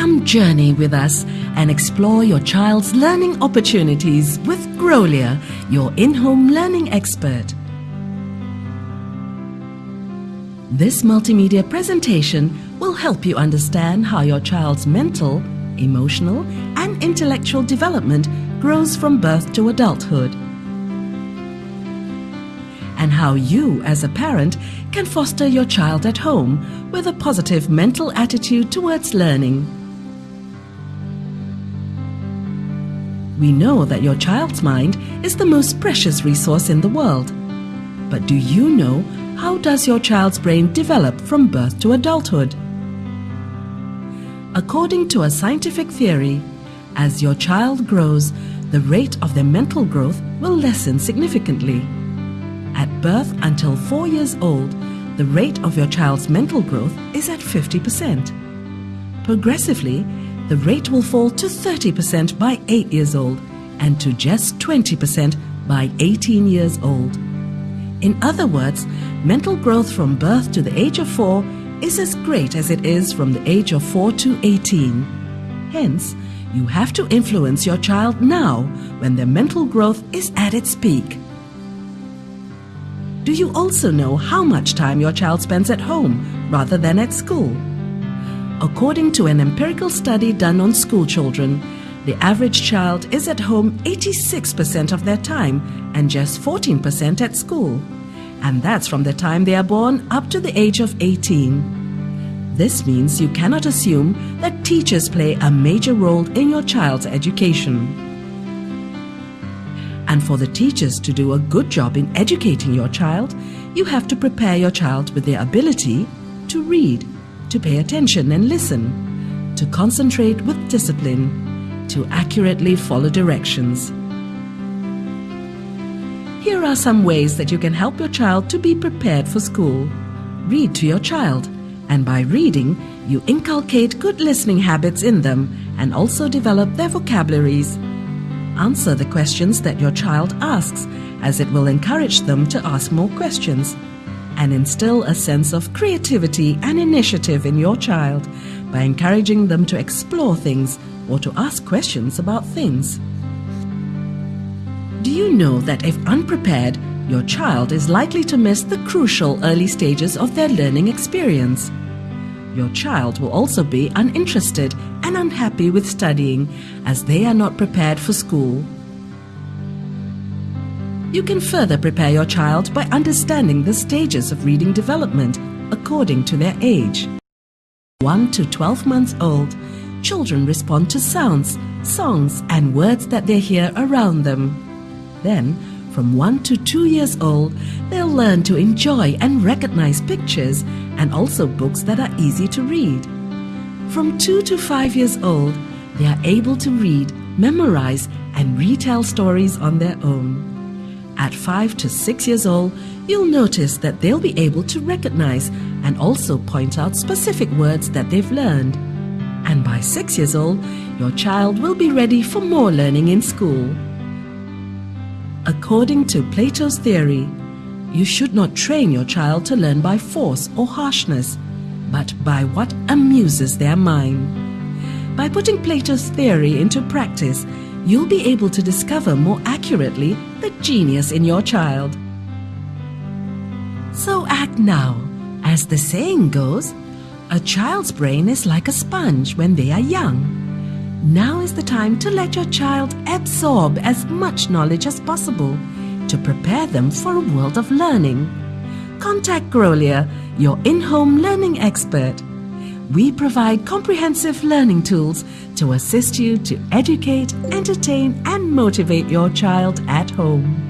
Come journey with us and explore your child's learning opportunities with Grolier, your in-home learning expert. This multimedia presentation will help you understand how your child's mental, emotional, and intellectual development grows from birth to adulthood, and how you as a parent can foster your child at home with a positive mental attitude towards learning. We know that your child's mind is the most precious resource in the world. But do you know how does your child's brain develop from birth to adulthood? According to a scientific theory, as your child grows, the rate of their mental growth will lessen significantly. At birth until 4 years old, the rate of your child's mental growth is at 50%. Progressively, the rate will fall to 30% by 8 years old and to just 20% by 18 years old. In other words, mental growth from birth to the age of 4 is as great as it is from the age of 4 to 18. Hence, you have to influence your child now when their mental growth is at its peak. Do you also know how much time your child spends at home rather than at school? According to an empirical study done on school children, the average child is at home 86% of their time and just 14% at school. And that's from the time they are born up to the age of 18. This means you cannot assume that teachers play a major role in your child's education. And for the teachers to do a good job in educating your child, you have to prepare your child with their ability to read, to pay attention and listen, to concentrate with discipline, to accurately follow directions. Here are some ways that you can help your child to be prepared for school. Read to your child, and by reading, you inculcate good listening habits in them and also develop their vocabularies. Answer the questions that your child asks, as it will encourage them to ask more questions, and instill a sense of creativity and initiative in your child by encouraging them to explore things or to ask questions about things. Do you know that if unprepared, your child is likely to miss the crucial early stages of their learning experience? Your child will also be uninterested and unhappy with studying as they are not prepared for school. You can further prepare your child by understanding the stages of reading development according to their age. 1 to 12 months old, children respond to sounds, songs, and words that they hear around them. Then, from 1 to 2 years old, they'll learn to enjoy and recognize pictures and also books that are easy to read. From 2 to 5 years old, they are able to read, memorize, and retell stories on their own. At 5 to 6 years old, you'll notice that they'll be able to recognize and also point out specific words that they've learned. And by 6 years old, your child will be ready for more learning in school. According to Plato's theory, you should not train your child to learn by force or harshness, but by what amuses their mind. By putting Plato's theory into practice, you'll be able to discover more accurately the genius in your child. So act now. As the saying goes, a child's brain is like a sponge when they are young. Now is the time to let your child absorb as much knowledge as possible to prepare them for a world of learning. Contact Grolier, your in-home learning expert. We provide comprehensive learning tools to assist you to educate, entertain, and motivate your child at home.